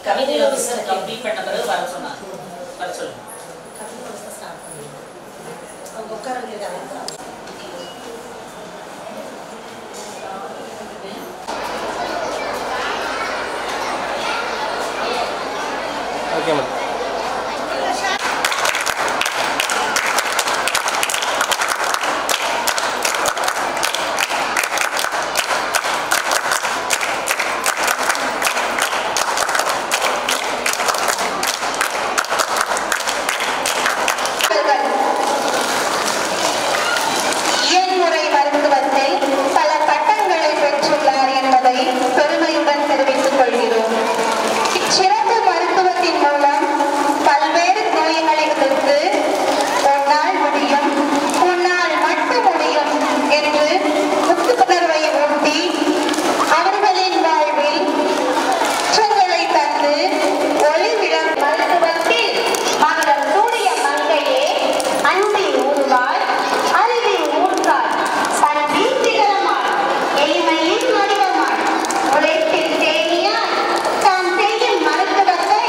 கவிதையை கம்ப்ளீட் பண்ண பிறகு வர சொன்னார். வர சொல்லுங்க. Okay madam. பெருமையுடன் தெரிவித்துக் கொள்கிறோம். இச்சிறப்பு மருத்துவத்தின் மூலம் பல்வேறு நோய்களை எதிர்த்து உன்னால் முடியும், உன்னால் மட்டும் முடியும் என்று புத்துணர்வை ஊட்டி அவர்களின் வாழ்வில் மாற்றங்களை தந்து ஒளி விளம் மருத்துவத்தில் மங்கள் சூரிய மங்கையே அன்பின் உருவாய் அறிவின் ஊற்றாய் பண்பின் திகழமாய் எளிமையின் வடிவமாய் உழைப்பில் தேனியாய் தாம் செய்யும் மருத்துவத்தை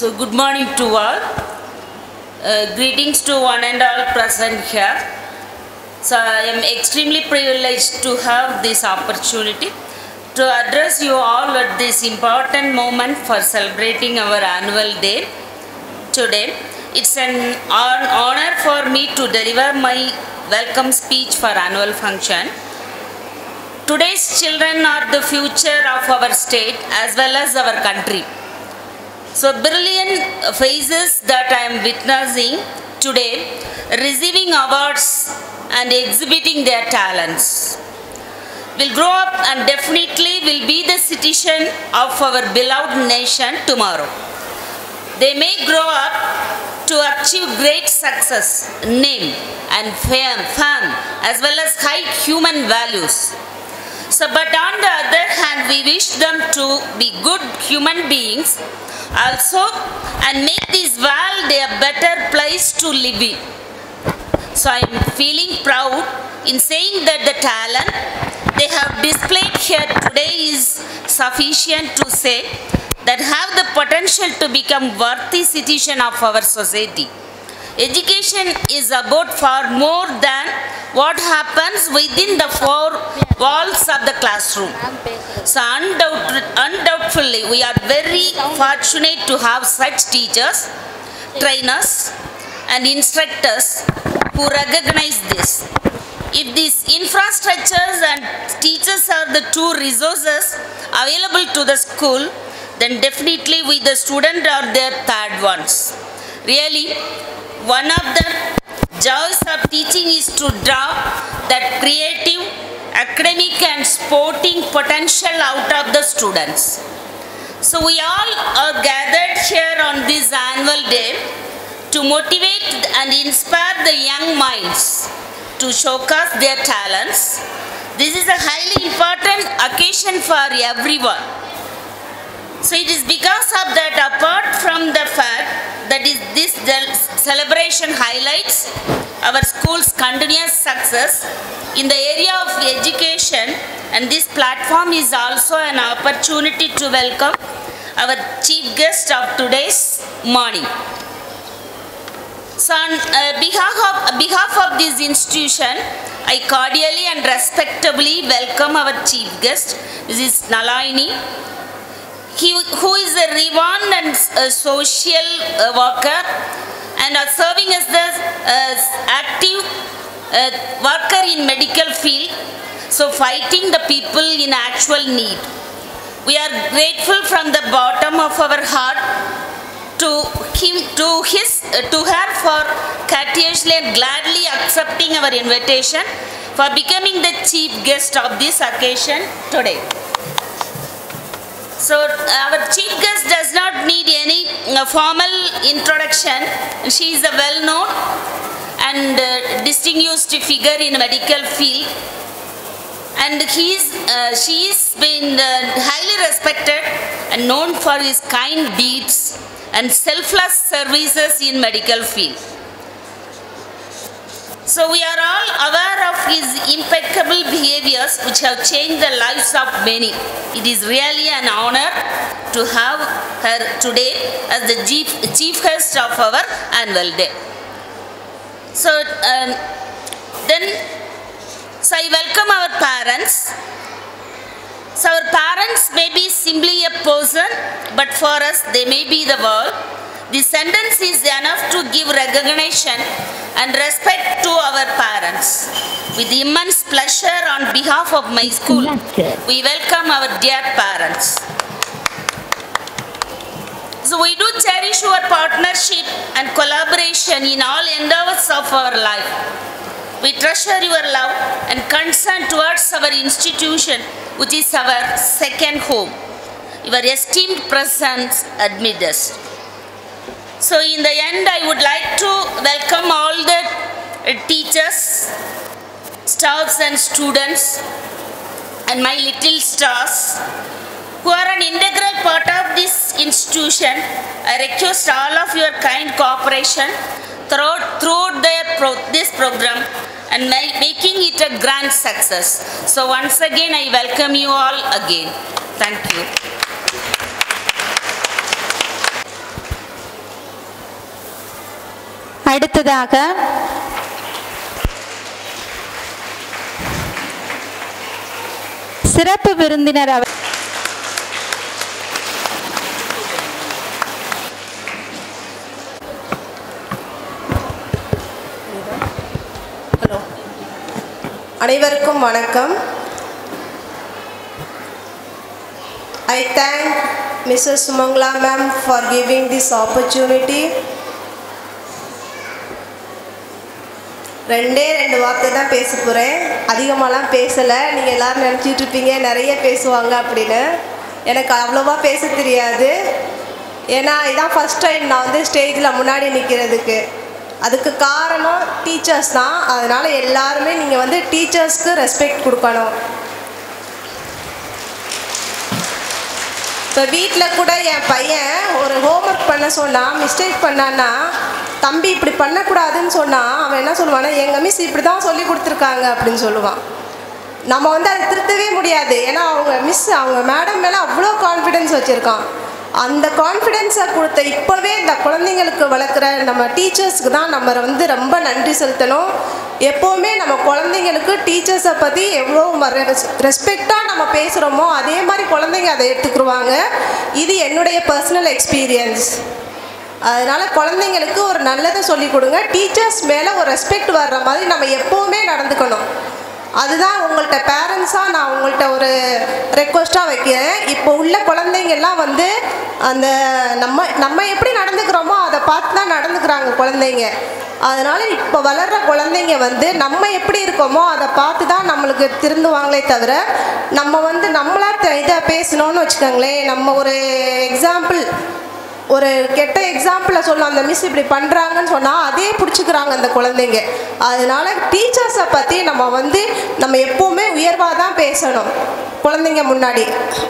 So good morning to all. Greetings to one and all present here. So I am extremely privileged to have this opportunity to address you all at this important moment for celebrating our annual day today. It's an honor for me to deliver my welcome speech for annual function. Today's children are the future of our state as well as our country. So brilliant faces that I am witnessing today, receiving awards and exhibiting their talents, will grow up and definitely will be the citizen of our beloved nation tomorrow. They may grow up to achieve great success, name and fame as well as high human values. So, but on the other hand, we wish them to be good human beings also and make this world a better place to live in. So I am feeling proud in saying that the talent they have displayed here today is sufficient to say that have the potential to become worthy citizen of our society. Education is about far more than what happens within the four walls of the classroom. So undoubtedly, we are very fortunate to have such teachers, trainers and instructors who recognize this. If these infrastructures and teachers are the two resources available to the school, then definitely we the student are their third ones. Really, one of the joys of teaching is to draw that creative, academic and sporting potential out of the students. So we all are gathered here on this annual day to motivate and inspire the young minds to showcase their talents. This is a highly important occasion for everyone. So it is because of that, apart from the fact that this celebration highlights our school's continuous success in the area of education, and this platform is also an opportunity to welcome our chief guest of today's morning. So on behalf of this institution, I cordially and respectably welcome our chief guest, Mrs. Nalayani, who is a renowned and social worker and are serving as the active worker in medical field, so fighting the people in actual need. We are grateful from the bottom of our heart to her for courteously and gladly accepting our invitation for becoming the chief guest of this occasion today. So our chief guest does not need any formal introduction. She is a well-known and distinguished figure in the medical field, and she is been highly respected and known for his kind deeds and selfless services in medical field. So we are all aware of his impeccable behaviors which have changed the lives of many. It is really an honor to have her today as the chief guest of our annual day. So I welcome our parents. So our parents may be simply a person, but for us they may be the world. This sentence is enough to give recognition and respect to our parents. With immense pleasure on behalf of my school, we welcome our dear parents. So we do cherish your partnership and collaboration in all endeavors of our life. We treasure your love and concern towards our institution, which is our second home. Your esteemed presence admit us. So in the end, I would like to welcome all the teachers, staffs and students and my little stars who are an integral part of this institution. I request all of your kind cooperation throughout this program and making it a grand success. So once again, I welcome you all again. Thank you. அடுத்ததாக சிறப்பு விருந்தினர் அனைவருக்கும் வணக்கம். I thank Mrs. Sumangala ma'am for giving this opportunity. ரெண்டு வார்த்தை தான் பேச போகிறேன், அதிகமாகலாம் பேசலை. நீங்கள் எல்லோரும் நினச்சிட்டு இருப்பீங்க நிறைய பேசுவாங்க அப்படின்னு. எனக்கு அவ்வளோவா பேச தெரியாது. ஏன்னா இதான் ஃபஸ்ட் டைம் நான் வந்து ஸ்டேஜில் முன்னாடி நிற்கிறதுக்கு. அதுக்கு காரணம் டீச்சர்ஸ் தான். அதனால் எல்லாருமே நீங்கள் வந்து டீச்சர்ஸ்க்கு ரெஸ்பெக்ட் கொடுக்கணும். இப்போ வீட்டில் கூட என் பையன் ஒரு ஹோம்ஒர்க் பண்ண சொன்னால் மிஸ்டேக் பண்ணான்னா, தம்பி இப்படி பண்ணக்கூடாதுன்னு சொன்னால் அவன் என்ன சொல்லுவான்னா, எங்கள் மிஸ் இப்படி தான் சொல்லி கொடுத்துருக்காங்க அப்படின்னு சொல்லுவான். நம்ம வந்து அதை திருத்தவே முடியாது. ஏன்னா அவங்க மேடம் மேலே அவ்வளோ கான்ஃபிடென்ஸ் வச்சுருக்கான். அந்த கான்ஃபிடென்ஸை கொடுத்த இப்போவே இந்த குழந்தைங்களுக்கு வளர்க்குற நம்ம டீச்சர்ஸ்க்கு தான் நம்ம வந்து ரொம்ப நன்றி செலுத்தணும். எப்போவுமே நம்ம குழந்தைங்களுக்கு டீச்சர்ஸை பற்றி எவ்வளோ ரெஸ்பெக்டாக நம்ம பேசுகிறோமோ அதே மாதிரி குழந்தைங்க அதை எடுத்துக்கிடுவாங்க. இது என்னுடைய பர்சனல் எக்ஸ்பீரியன்ஸ். அதனால் குழந்தைங்களுக்கு ஒரு நல்லதை சொல்லிக் கொடுங்க. டீச்சர்ஸ் மேலே ஒரு ரெஸ்பெக்ட் வர்ற மாதிரி நம்ம எப்போவுமே நடந்துக்கணும். அதுதான் உங்கள்கிட்ட பேரண்ட்ஸாக நான் உங்கள்கிட்ட ஒரு ரெக்வஸ்ட்டாக வைக்கிறேன். இப்போ உள்ள குழந்தைங்கள்லாம் வந்து அந்த நம்ம எப்படி நடந்துக்கிறோமோ அதை பார்த்து தான் நடந்துக்கிறாங்க குழந்தைங்க. அதனால் இப்போ வளர்கிற குழந்தைங்க வந்து நம்ம எப்படி இருக்கோமோ அதை பார்த்து தான் நம்மளுக்கு திருந்துவாங்களே தவிர நம்ம வந்து நம்மளா இதை பேசணும்னு வச்சுக்கோங்களேன். நம்ம ஒரு எக்ஸாம்பிள், ஒரு கெட்ட எக்ஸாம்பிளை சொல்லலாம், அந்த மிஸ் இப்படி பண்ணுறாங்கன்னு சொன்னால் அதே பிடிச்சிக்கிறாங்க அந்த குழந்தைங்க. அதனால் டீச்சர்ஸை பற்றி நம்ம எப்போவுமே உயர்வாக தான் பேசணும் குழந்தைங்க முன்னாடி.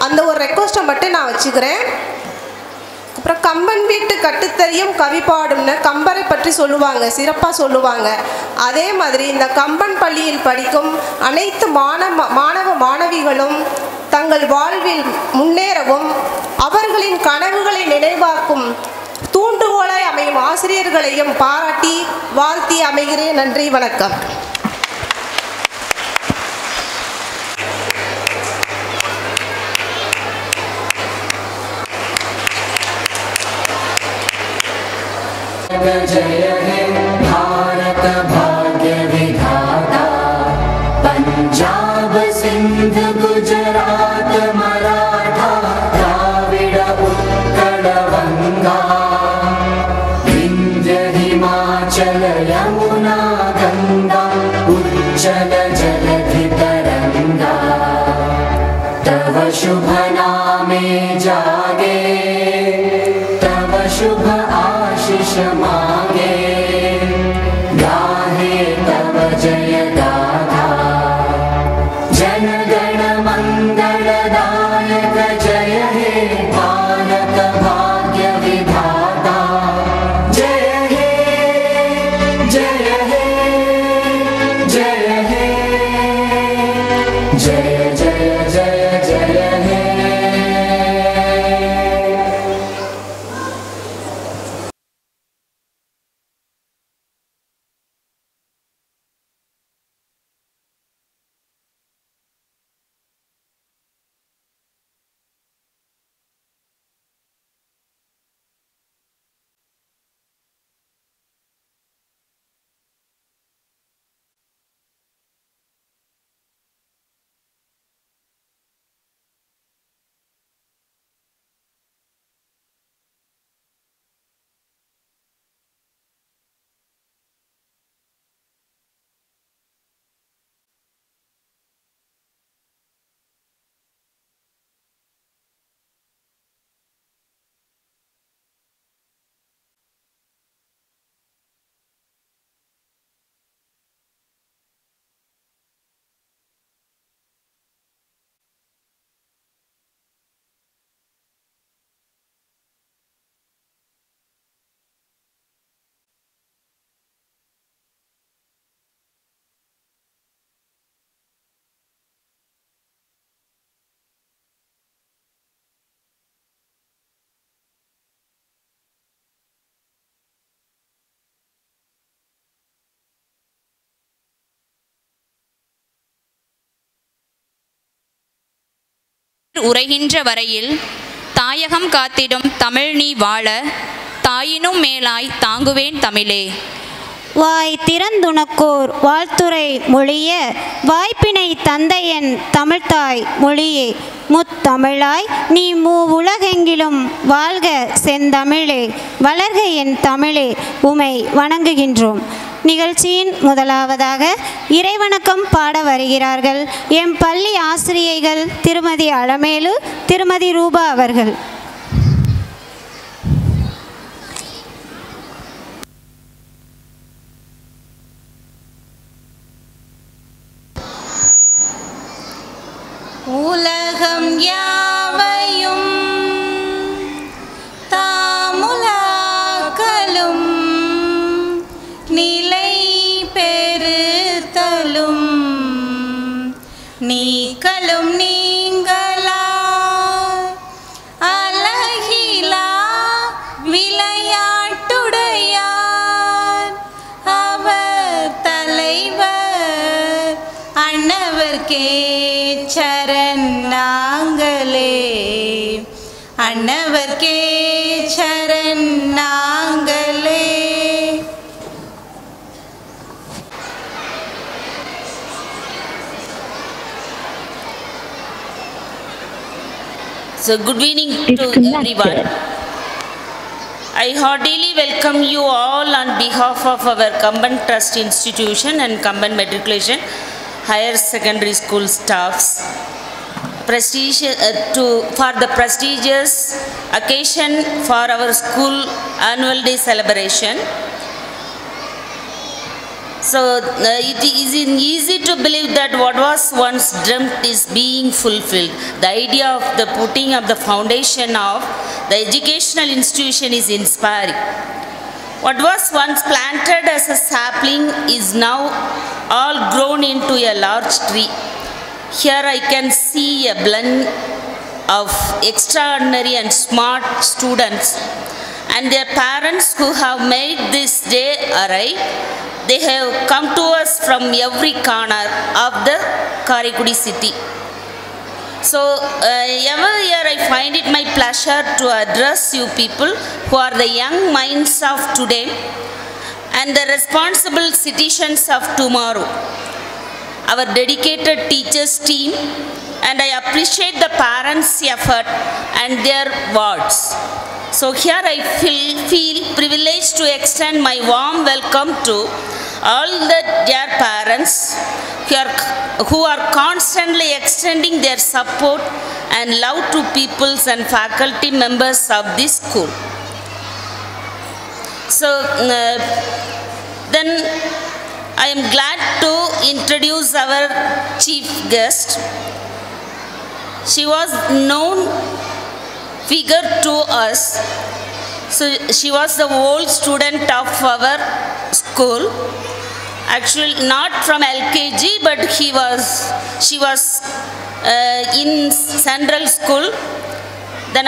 அந்த ஒரு ரெக்வஸ்ட்டை மட்டும் நான் வச்சுக்கிறேன். அப்புறம் கம்பன் வீட்டு கட்டுத்தறியும் கவி பாடும்னு கம்பரை பற்றி சொல்லுவாங்க, சிறப்பாக சொல்லுவாங்க. அதே மாதிரி இந்த கம்பன் பள்ளியில் படிக்கும் அனைத்து மாணவ மாணவிகளும் தங்கள் வாழ்வில் முன்னேறவும் அவர்களின் கனவுகளை நினைவாக்கும் தூண்டுகோலாய் அமையும் ஆசிரியர்களையும் பாராட்டி வாழ்த்தி அமைகிறேன். நன்றி, வணக்கம். जय हे भारत भाग्य विधाता, पंजाब सिंध गुजरात मराठा, चल यमुना गंगा उज्जल जलधि तरंगा तव शुभ नामे जागे तव शुभ आशीष मांगे गाहे तव जय गाथा जन गण मंगलदायक जय हे भारत भाग्य विधाता जय हे जय हे जय हे जय जय जय जय हे உரைகின்ற வரையில் தாயகம் காத்திடும் தமிழ் நீ வாழ தாயினும் மேலாய் தாங்குவேன் தமிழே. வாய் திறந்துனக்கோர் வாழ்த்துரை மொழிய வாய்ப்பினை தந்தையன் தமிழ்தாய் மொழியே முத்தமிழாய் நீ உலகெங்கிலும் வாழ்க செந்தமிழே வளர்க என் தமிழே உமை வணங்குகின்றோம். நிகழ்ச்சியின் முதலாவதாக இறைவணக்கம் பாட வருகிறார்கள் எம் பள்ளி ஆசிரியைகள் திருமதி அலமேலு திருமதி ரூபா அவர்கள். உலகம் யாவையும் தாமுலாக்கலும் நிலை பெறுதலும் நீக்கலும் நீங்களா அழகிலா விளையாட்டுடையார் அவர் தலைவர் அன்னவர்க்கே சரண் நாங்களே அன்னவர்க்கே சரண் நாங்களே. So good evening to everyone. I heartily welcome you all on behalf of our Kamban Trust Institution and Kamban Matriculation Higher Secondary School staffs for the prestigious occasion for our school annual day celebration. So it is easy to believe that what was once dreamt is being fulfilled. The idea of the putting of the foundation of the educational institution is inspiring. What was once planted as a sapling is now all grown into a large tree. Here I can see a blend of extraordinary and smart students and their parents who have made this day arrive. They have come to us from every corner of the Karaikudi city. So every year I find it my pleasure to address you people who are the young minds of today and the responsible citizens of tomorrow. our dedicated teachers team, and I appreciate the parents' effort and their words. So here I feel privileged to extend my warm welcome to all the dear parents who are constantly extending their support and love to pupils and faculty members of this school. So then I am glad to introduce our chief guest. She was known figure to us. So she was the old student of our school. Actually not from LKG, but she was in central school. Then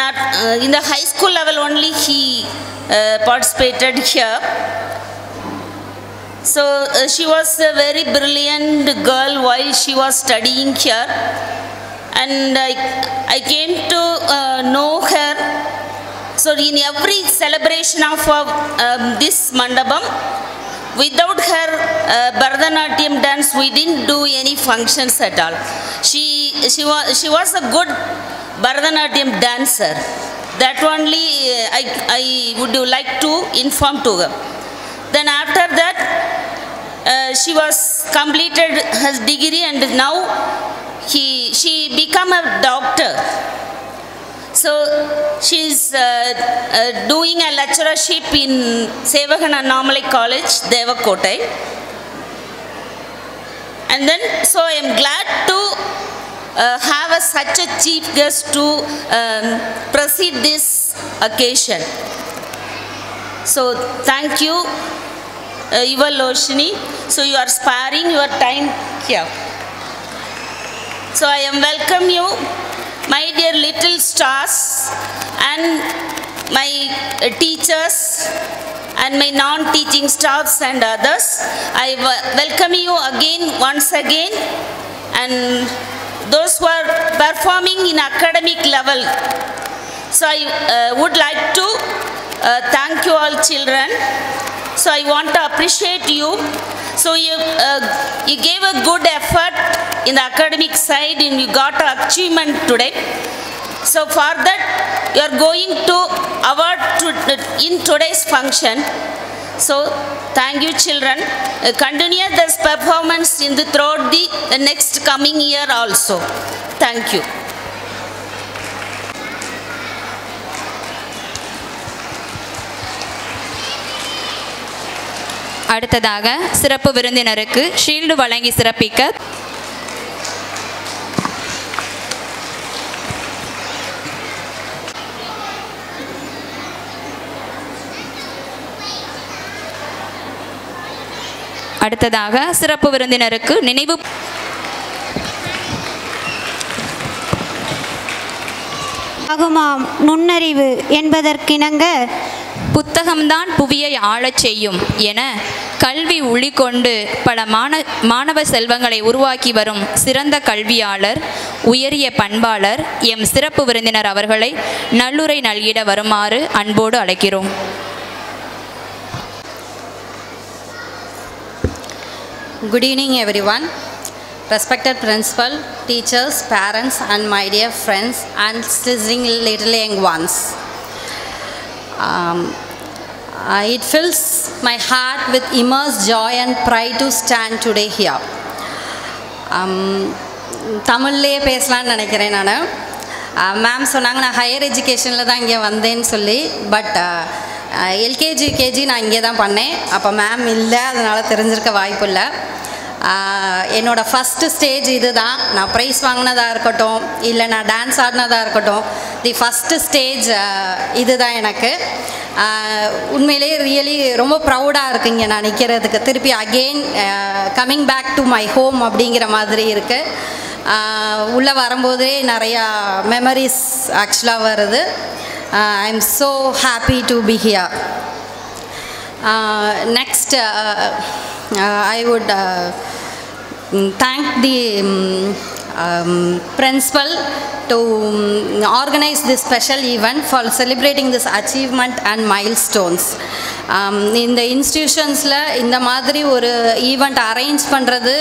in the high school level only he participated here. So she was a very brilliant girl while she was studying here, and I came to know her. So in every celebration of this mandapam, without her Bharatanatyam dance, we didn't do any functions at all. She was a good Bharatanatyam dancer. That only I would like to inform to her. Then after that, she was completed her degree, and now she became a doctor. So she is doing a lecturership in Sevakan Anomaly College, Devakotai. And then, so I am glad to have such a chief guest to proceed this occasion. So thank you, Yuval Loshini. So you are sparing your time here. So I am welcome you, my dear little stars, and my teachers and my non-teaching staffs and others. I welcome you again, once again, and those who are performing in academic level. So I would like to thank you all children. So I want to appreciate you. So you gave a good effort in the academic side, and you got an achievement today. So for that you are going to award in today's function. So thank you children. Continue this performance throughout the next coming year also. Thank you. அடுத்ததாக சிறப்பு விருந்தினருக்கு shield வழங்கி சிறப்பிக்க நினைவு ஆகுமாம் நுண்ணறிவு என்பதற்கிணங்க புத்தகம்தான் புவியை ஆளச் செய்யும் என கல்வி உளிகொண்டு பல மாணவ செல்வங்களை உருவாக்கி வரும் சிறந்த கல்வியாளர், உயரிய பண்பாளர் எம் சிறப்பு விருந்தினர் அவர்களை நல்லுரை நல்கிட வருமாறு அன்போடு அழைக்கிறோம். Good evening everyone. Respected principal, teachers, parents and my dear friends and listening little young ones. It fills my heart with immense joy and pride to stand today here. தமிழ்லேயே பேசலான்னு நினைக்கிறேன் நான். மேம் சொன்னாங்க நான் ஹையர் எஜுகேஷனில் தான் இங்கே வந்தேன்னு சொல்லி, பட் எல்கேஜி யூகேஜி நான் இங்கே தான் பண்ணேன். அப்போ மேம் இல்லை, அதனால் தெரிஞ்சிருக்க வாய்ப்பு இல்லை. என்னோடய ஃபஸ்ட்டு ஸ்டேஜ் இது தான். நான் ப்ரைஸ் வாங்கினதாக இருக்கட்டும், இல்லை நான் டான்ஸ் ஆடினதாக இருக்கட்டும், தி ஃபஸ்ட்டு ஸ்டேஜ் இது தான் எனக்கு. உண்மையிலே ரியலி ரொம்ப ப்ரௌடாக இருக்குங்க நான் நிற்கிறதுக்கு. திருப்பி again coming back to my home அப்படிங்கிற மாதிரி இருக்குது. உள்ளே வரும்போதே நிறையா மெமரிஸ் ஆக்சுவலாக வருது. I am so happy to be here. Next I would thank the principal to organize this special event for celebrating this achievement and milestones. இந்த இன்ஸ்டிடியூஷன்ஸில் இந்த மாதிரி ஒரு ஈவெண்ட் அரேஞ்ச் பண்ணுறது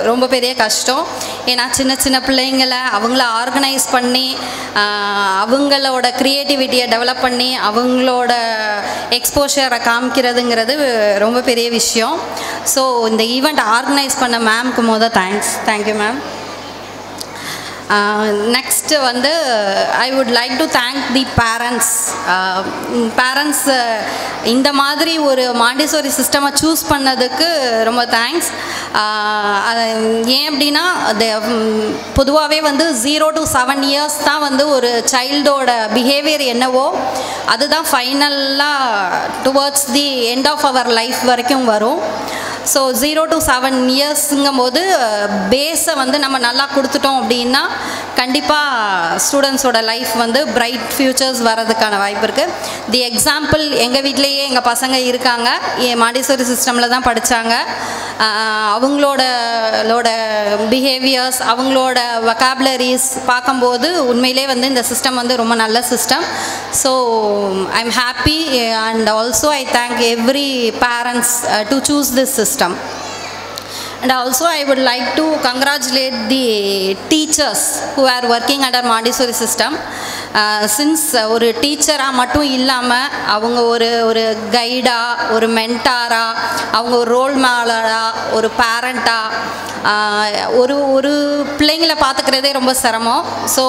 ரொம்ப பெரிய கஷ்டம். ஏன்னா சின்ன சின்ன பிள்ளைங்களை அவங்கள ஆர்கனைஸ் பண்ணி அவங்களோட க்ரியேட்டிவிட்டியை டெவலப் பண்ணி அவங்களோட எக்ஸ்போஷரை காமிக்கிறதுங்கிறது ரொம்ப பெரிய விஷயம். ஸோ இந்த ஈவெண்ட் ஆர்கனைஸ் பண்ண மேம்க்கு தேங்க்யூ மேம். நெக்ஸ்ட்டு வந்து I would like to thank the parents இந்த மாதிரி ஒரு மாண்டிசோரி சிஸ்டமை சூஸ் பண்ணதுக்கு ரொம்ப தேங்க்ஸ். ஏன் அப்படின்னா பொதுவாகவே வந்து 0 to 7 years தான் வந்து ஒரு சைல்டோட பிஹேவியர் என்னவோ அதுதான் ஃபைனலாக towards the end of our life வரைக்கும் வரும். ஸோ 0 to 7 yearsங்கும் போது பேஸை வந்து நம்ம நல்லா கொடுத்துட்டோம் அப்படின்னா கண்டிப்பாக ஸ்டூடெண்ட்ஸோட லைஃப் வந்து பிரைட் ஃப்யூச்சர்ஸ் வர்றதுக்கான வாய்ப்பு இருக்குது. தி எக்ஸாம்பிள் எங்கள் வீட்டிலையே எங்கள் பசங்க இருக்காங்க, மாண்டிசோரி சிஸ்டமில் தான் படித்தாங்க. அவங்களோட பிஹேவியர்ஸ் அவங்களோட வொக்காபுலரிஸ் பார்க்கும்போது உண்மையிலே வந்து இந்த சிஸ்டம் வந்து ரொம்ப நல்ல system. So I am happy and also I thank every parents to choose this system. And also I would like to congratulate the teachers who are working under Montessori system. Since ஒரு டீச்சராக மட்டும் இல்லாமல் அவங்க ஒரு கைடாக, ஒரு மென்டாராக, அவங்க ஒரு role மாடலாக, ஒரு பேரண்ட்டாக, ஒரு பிள்ளைங்களை பார்த்துக்கிறதே ரொம்ப சிரமம். ஸோ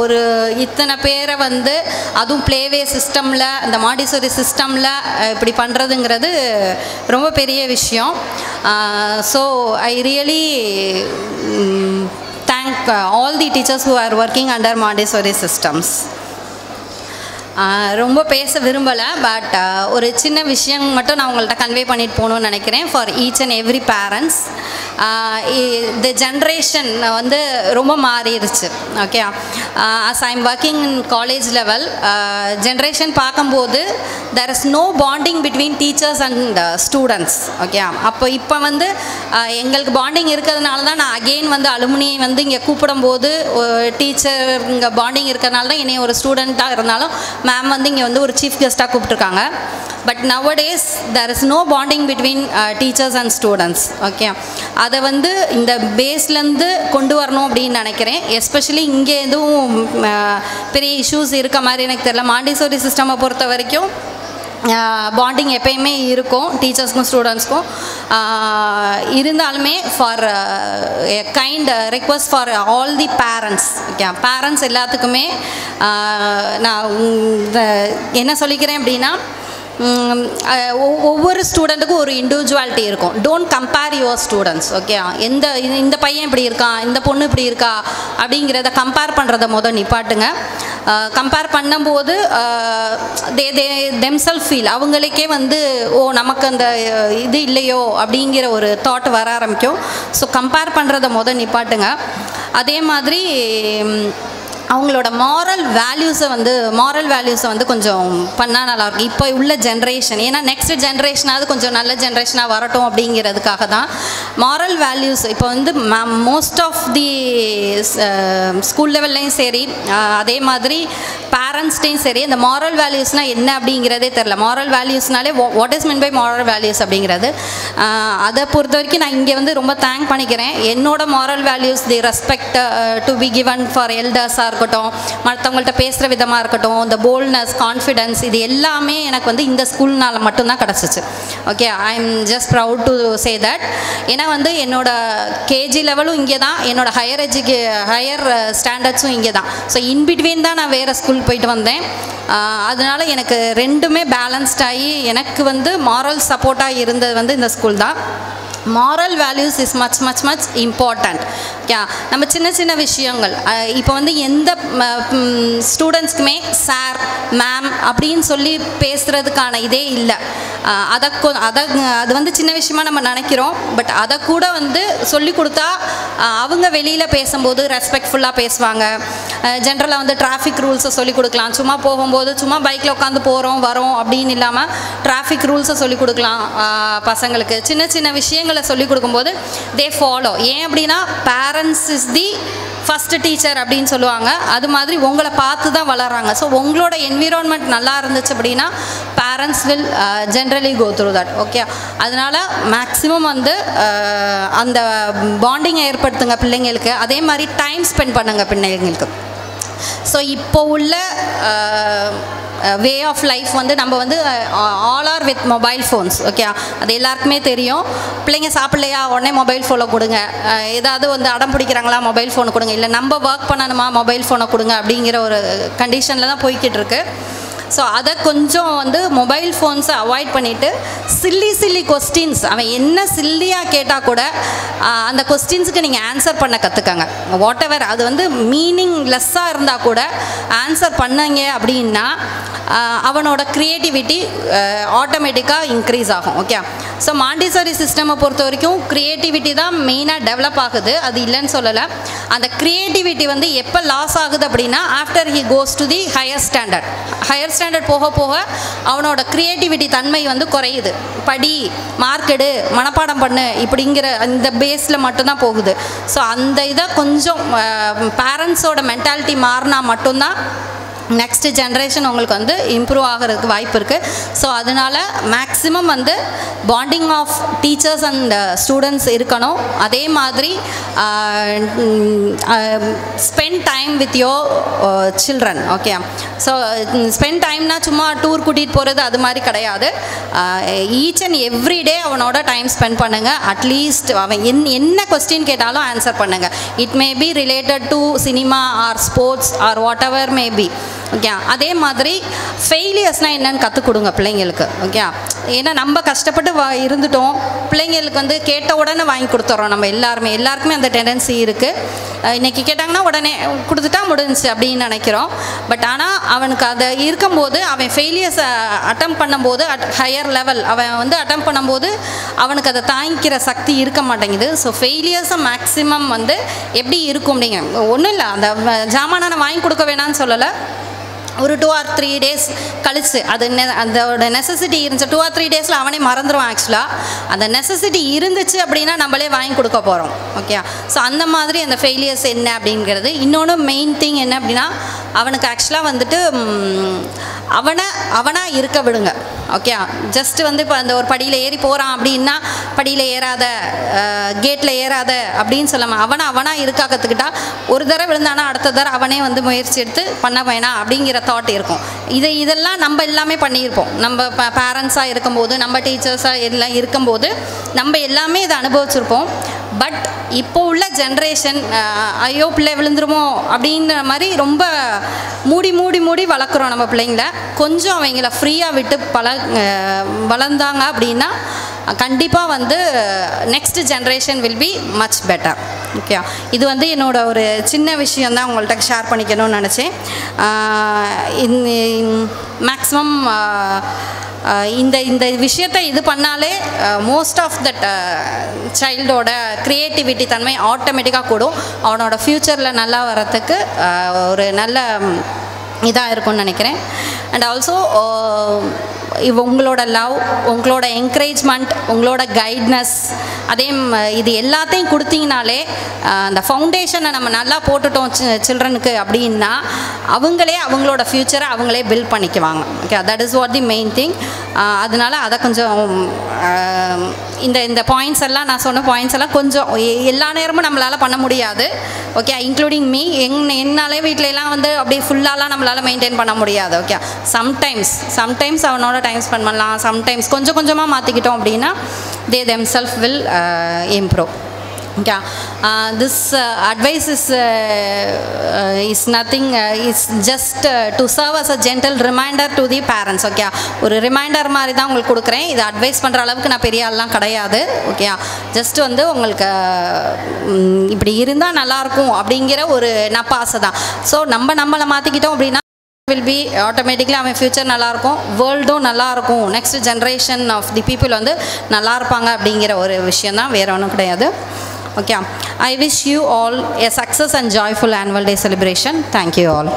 ஒரு இத்தனை பேரை வந்து அதுவும் ப்ளேவே சிஸ்டமில் இந்த மாண்டிசோரி சிஸ்டமில் இப்படி பண்ணுறதுங்கிறது ரொம்ப பெரிய விஷயம். So I really thank all the teachers who are working under Montessori systems. ரொம்ப பேச விரும்பலை, பட் ஒரு சின்ன விஷயம் மட்டும் நான் உங்கள்கிட்ட கன்வே பண்ணிட்டு போகணுன்னு நினைக்கிறேன். For each and every parents, இந்த ஜென்ரேஷன் வந்து ரொம்ப மாறிடுச்சு. Okay, as I am working in college level, generation பார்க்கும்போது there is no bonding between teachers and students. Okay, இப்போ வந்து எங்களுக்கு பாண்டிங் இருக்கிறதுனால தான் நான் அகெயின் வந்து அலுமினி வந்து இங்கே கூப்பிடும்போது டீச்சர் இங்கே பாண்டிங் இருக்கிறதுனால தான் என்னை ஒரு ஸ்டூடெண்ட்டாக இருந்தாலும் மேம் வந்து இங்கே வந்து ஒரு சீஃப் கெஸ்ட்டாக கூப்பிட்ருக்காங்க. But nowadays there is no bonding between teachers and students. Okay, அதை வந்து இந்த பேஸ்லேருந்து கொண்டு வரணும் அப்படின்னு நினைக்கிறேன். எஸ்பெஷலி இங்கே எதுவும் பெரிய இஷ்யூஸ் இருக்க மாதிரி எனக்கு தெரியல. மாண்டிசோரி சிஸ்டமை பொறுத்த வரைக்கும் பாண்டிங் எப்பயுமே இருக்கும் டீச்சர்ஸ்க்கும் ஸ்டூடெண்ட்ஸ்க்கும். இருந்தாலுமே for kind request for all the parents, okay, parents எல்லாத்துக்குமே நான் என்ன சொல்லிக்கிறேன் அப்படின்னா, ஒவ்வொரு ஸ்டூடெண்ட்டுக்கும் ஒரு இண்டிவிஜுவாலிட்டி இருக்கும். Don't compare your students. Okay, இந்த பையன் இப்படி இருக்கான், இந்த பொண்ணு இப்படி இருக்கா அப்படிங்கிறத கம்பேர் பண்ணுறத நிப்பாட்டுங்க. கம்பேர் பண்ணும்போது தெம்செல்ஃப் ஃபீல் அவங்களுக்கே வந்து நமக்கு அந்த இது இல்லையோ அப்படிங்கிற ஒரு தாட் வர ஆரம்பிக்கும். ஸோ கம்பேர் பண்ணுறத நிப்பாட்டுங்க. அதே மாதிரி அவங்களோட மாரல் வேல்யூஸை வந்து கொஞ்சம் பண்ணால் நல்லாயிருக்கும். இப்போ உள்ள ஜென்ரேஷன், ஏன்னா நெக்ஸ்ட் ஜென்ரேஷனாவது கொஞ்சம் நல்ல ஜென்ரேஷனாக வரட்டும் அப்படிங்கிறதுக்காக தான் மாரல் வேல்யூஸ். இப்போ வந்து மோஸ்ட் ஆஃப் தி ஸ்கூல் லெவல்லையும் சரி, அதே மாதிரி பேரண்ட்ஸ்டையும் சரி, இந்த மாரல் வேல்யூஸ்னால் என்ன அப்படிங்கிறதே தெரில. மாரல் வேல்யூஸ்னாலே what is mean by moral values அப்படிங்கிறது, அதை பொறுத்த வரைக்கும் நான் இங்கே வந்து ரொம்ப தேங்க் பண்ணிக்கிறேன். என்னோட moral values, the respect to be given for எல்டர்ஸாக இருக்கட்டும், மற்றவங்கள்ட்ட பேசுகிற விதமாக இருக்கட்டும், இந்த போல்ட்னஸ், கான்ஃபிடென்ஸ், இது எல்லாமே எனக்கு வந்து இந்த ஸ்கூல்னால் மட்டும்தான் கிடச்சிச்சு. Okay, I am just proud to say that. ஏன்னா வந்து என்னோட கேஜி லெவலும் இங்கே தான், என்னோட ஹையர் ஸ்டாண்டர்ட்ஸும் இங்கே தான். ஸோ இன்பிட்வீன் தான் நான் வேறு ஸ்கூல் போயிட்டு வந்தேன். அதனால் எனக்கு ரெண்டுமே பேலன்ஸ்ட் ஆகி எனக்கு வந்து மாரல் சப்போர்ட்டாக இருந்தது வந்து இந்த ஸ்கூல் தான். Moral values is much important. Okay, நம்ம சின்ன சின்ன விஷயங்கள் இப்போ வந்து எந்த ஸ்டூடெண்ட்ஸ்க்குமே சார், மேம் அப்படின்னு சொல்லி பேசுகிறதுக்கான இதே இல்லை. அது வந்து சின்ன விஷயமா நம்ம நினைக்கிறோம். பட் அதை கூட வந்து சொல்லி கொடுத்தா அவங்க வெளியில் பேசும்போது ரெஸ்பெக்ட்ஃபுல்லாக பேசுவாங்க. ஜென்ரலாக வந்து டிராஃபிக் ரூல்ஸை சொல்லிக் கொடுக்கலாம். சும்மா போகும்போது சும்மா பைக்கில் உட்காந்து போகிறோம் வரோம் அப்படின்னு இல்லாமல் டிராஃபிக் ரூல்ஸை சொல்லிக் கொடுக்கலாம் பசங்களுக்கு. சின்ன சின்ன விஷயங்கள் விஷயங்களை சொல்லிக் கொடுக்கும்போது தே ஃபாலோ. ஏன் அப்படின்னா parents is the first teacher அப்படின்னு சொல்லுவாங்க. அது மாதிரி உங்களை பார்த்து தான் வளர்கிறாங்க. ஸோ உங்களோட என்விரான்மெண்ட் நல்லா இருந்துச்சு அப்படின்னா parents will generally go through that. Okay, அதனால் மேக்ஸிமம் வந்து அந்த பாண்டிங்கை ஏற்படுத்துங்க பிள்ளைங்களுக்கு. அதே மாதிரி டைம் ஸ்பெண்ட் பண்ணுங்கள் பிள்ளைங்களுக்கு. ஸோ இப்போ உள்ள வே ஆஃப் லைஃப் வந்து நம்ம வந்து all are with mobile phones. Okay, அது எல்லாருக்குமே தெரியும். பிள்ளைங்க சாப்பிட்லையா உடனே மொபைல் ஃபோனை கொடுங்க, ஏதாவது வந்து அடம் பிடிக்கிறாங்களா மொபைல் ஃபோனை கொடுங்க, இல்லை நம்ம ஒர்க் பண்ணணுமா மொபைல் ஃபோனை கொடுங்க அப்படிங்கிற ஒரு கண்டிஷனில் தான் போய்கிட்டு இருக்கு. ஸோ அதை கொஞ்சம் வந்து மொபைல் ஃபோன்ஸை அவாய்ட் பண்ணிவிட்டு சில்லி கொஸ்டின்ஸ், அவன் என்ன சில்லியாக கேட்டால் கூட அந்த கொஸ்டின்ஸுக்கு நீங்கள் ஆன்சர் பண்ண கற்றுக்கங்க. வாட் எவர் அது வந்து மீனிங் லெஸ்ஸாக இருந்தால் கூட ஆன்சர் பண்ணீங்க அப்படின்னா அவனோட க்ரியேட்டிவிட்டி ஆட்டோமேட்டிக்காக இன்க்ரீஸ் ஆகும். ஓகே, ஸோ மாண்டிசரி சிஸ்டமை பொறுத்த வரைக்கும் க்ரியேட்டிவிட்டி தான் மெயினாக டெவலப் ஆகுது, அது இல்லைன்னு சொல்லலை. அந்த க்ரியேட்டிவிட்டி வந்து எப்போ லாஸ் ஆகுது அப்படின்னா after he goes to the higher standard. Higher standard போக போக அவனோட க்ரியேட்டிவிட்டி தன்மை வந்து குறையுது. படி, மார்க்கெடு, மனப்பாடம் பண்ணு இப்படிங்கிற இந்த பேஸில் மட்டும்தான் போகுது. ஸோ அந்த இதை கொஞ்சம் பேரண்ட்ஸோட மென்டாலிட்டி மாறினா மட்டும்தான் நெக்ஸ்ட் ஜென்ரேஷன் உங்களுக்கு வந்து இம்ப்ரூவ் ஆகிறதுக்கு வாய்ப்பு இருக்குது. ஸோ அதனால் மேக்ஸிமம் வந்து bonding of teachers and students இருக்கணும். அதே மாதிரி spend time with your children. Okay, so spend டைம்னா சும்மா டூர் கூட்டிகிட்டு போகிறது அது மாதிரி கிடையாது. ஈச் அண்ட் எவ்ரி டே அவனோட டைம் ஸ்பெண்ட் பண்ணுங்கள். அட்லீஸ்ட் அவன் என்ன கொஸ்டின் கேட்டாலும் ஆன்சர் பண்ணுங்கள். It may be related to cinema or sports or whatever may be. Okay, அதே மாதிரி ஃபெயிலியர்ஸ்னால் என்னென்னு கற்றுக் கொடுங்க பிள்ளைங்களுக்கு. ஓகே, ஏன்னா நம்ம கஷ்டப்பட்டு இருந்துட்டோம், பிள்ளைங்களுக்கு வந்து கேட்ட உடனே வாங்கி கொடுத்துட்றோம். நம்ம எல்லாருக்குமே அந்த டெண்டன்சி இருக்குது. இன்றைக்கி கேட்டாங்கன்னா உடனே கொடுத்துட்டா முடிஞ்சிச்சு அப்படின்னு நினைக்கிறோம். பட் ஆனால் அவனுக்கு அதை இருக்கும்போது அவன் ஃபெயிலியர்ஸை அட்டம் பண்ணும்போது ஹையர் லெவல் அவன் வந்து அட்டம் பண்ணும்போது அவனுக்கு அதை தாங்கிக்கிற சக்தி இருக்க மாட்டேங்குது. ஸோ ஃபெயிலியர்ஸை மேக்ஸிமம் வந்து எப்படி இருக்கும் அப்படிங்க ஒன்றும் இல்லை, அந்த ஜாமானை நான் வாங்கி கொடுக்க வேணான்னு சொல்லலை. ஒரு 2 or 3 days கழிச்சு அது அதோட நெசசிட்டி இருந்துச்சு. 2 or 3 days அவனே மறந்துடுவான். ஆக்சுவலாக அந்த நெசசிட்டி இருந்துச்சு அப்படின்னா நம்மளே வாங்கி கொடுக்க போகிறோம். ஓகே, ஸோ அந்த மாதிரி அந்த ஃபெயிலியர்ஸ் என்ன அப்படிங்கிறது. இன்னொன்று மெயின் திங் என்ன அப்படின்னா அவனுக்கு ஆக்சுவலாக வந்துட்டு அவனாக இருக்க விடுங்க. ஓகே, ஜஸ்ட் வந்து இப்போ அந்த ஒரு படியில் ஏறி போகிறான் அப்படின்னா படியில் ஏறாத, கேட்டில் ஏறாத அப்படின்னு சொல்லாமல் அவனாக இருக்க கற்றுக்கிட்டா ஒரு தடவை விழுந்தானா அடுத்த தடவை அவனே வந்து முயற்சி எடுத்து பண்ண வேணாம் அப்படிங்கிற தாட் இருக்கும். இதெல்லாம் நம்ம எல்லாமே பண்ணியிருப்போம். நம்ம பேரண்ட்ஸாக இருக்கும்போது, நம்ம டீச்சர்ஸாக எல்லாம் இருக்கும்போது நம்ம எல்லாமே இதை அனுபவிச்சிருப்போம். பட் இப்போ உள்ள ஜென்ரேஷன் ஐயோ பிள்ளை விழுந்துருமோ அப்படின்ற மாதிரி ரொம்ப மூடி வளர்க்குறோம் நம்ம பிள்ளைங்கள. கொஞ்சம் அவங்கள ஃப்ரீயாக விட்டு வளர்ந்தாங்க அப்படின்னா கண்டிப்பாக வந்து next generation will be much better. Okay, இது வந்து என்னோட ஒரு சின்ன விஷயந்தான் உங்கள்கிட்ட ஷேர் பண்ணிக்கணும்னு நினச்சேன். மேக்ஸிமம் இந்த விஷயத்தை இது பண்ணாலே மோஸ்ட் ஆஃப் தட் சைல்டோட க்ரியேட்டிவிட்டி தன்மை ஆட்டோமேட்டிக்காக கூடும். அவனோட ஃப்யூச்சரில் நல்லா வரத்துக்கு ஒரு நல்ல இதாக இருக்கும்னு நினைக்கிறேன். அண்ட் ஆல்சோ உங்களோட லவ், உங்களோட என்கரேஜ்மெண்ட், உங்களோட கைட்னஸ், அதே இது எல்லாத்தையும் கொடுத்தீங்கனாலே அந்த ஃபவுண்டேஷனை நம்ம நல்லா போட்டுட்டோம் சில்ட்ரனுக்கு அப்படின்னா அவங்களோட ஃப்யூச்சரை அவங்களே பில்ட் பண்ணிக்குவாங்க. Okay, that is what the main thing. அதனால் அதை கொஞ்சம் இந்த பாயிண்ட்ஸ் எல்லாம் நான் சொன்ன பாயிண்ட்ஸ் எல்லாம் கொஞ்சம் எல்லா நேரமும் நம்மளால் பண்ண முடியாது. Okay, including me. என்னாலே வீட்டிலலாம் வந்து அப்படியே ஃபுல்லாலாம் நம்மளால் மெயின்டைன் பண்ண முடியாது. ஓகே, சம்டைம்ஸ் அவனோட டைம் ஸ்பெண்ட் பண்ணலாம். சம்டைம்ஸ் கொஞ்சமாக மாற்றிக்கிட்டோம் அப்படின்னா they themselves will improve. Yeah, this advice is nothing, is just to serve as a gentle reminder to the parents. Okay, ஒரு ரிமைண்டர் மாதிரி தான் உங்களுக்கு கொடுக்குறேன். இது அட்வைஸ் பண்ணுற அளவுக்கு நான் பெரிய ஆள்லாம் கிடையாது. ஓகே, ஜஸ்ட் வந்து உங்களுக்கு இப்படி இருந்தால் நல்லாயிருக்கும் அப்படிங்கிற ஒரு நப்பாசை தான். ஸோ நம்மளை மாற்றிக்கிட்டோம் அப்படின்னா will be automatically அவன் ஃப்யூச்சர் நல்லாயிருக்கும், வேர்ல்டும் நல்லாயிருக்கும், next generation of the people வந்து நல்லா இருப்பாங்க அப்படிங்கிற ஒரு விஷயம் தான், வேறு ஒன்றும் கிடையாது. Okay, I wish you all a success and joyful annual day celebration. Thank you all.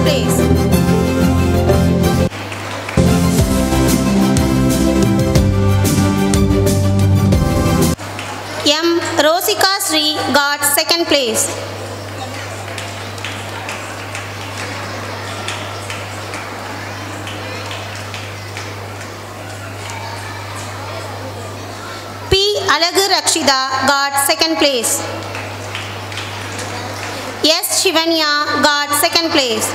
place. M. Rosika Sri got second place. P. Alagu Rakshida got second place. S. Shivanya got second place.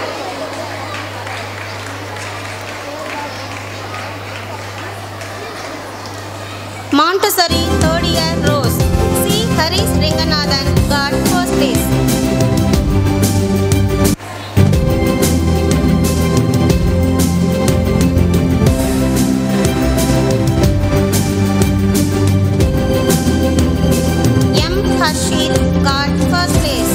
Montessori third year Rose. C. Harish Renganathan got first place. M. Harshit got first place.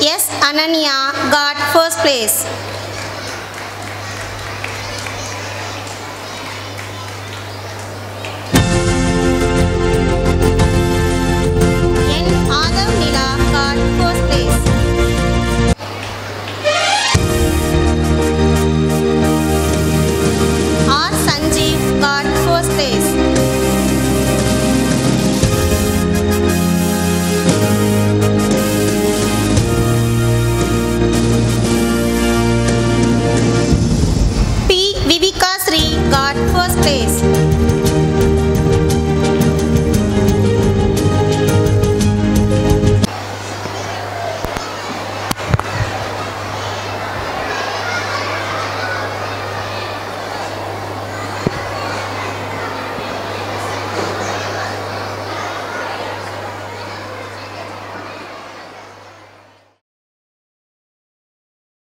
S. Ananya got first place. N. Adav Nila got first place. R. Sanjeev got first place. P. Vivika Sri got first place.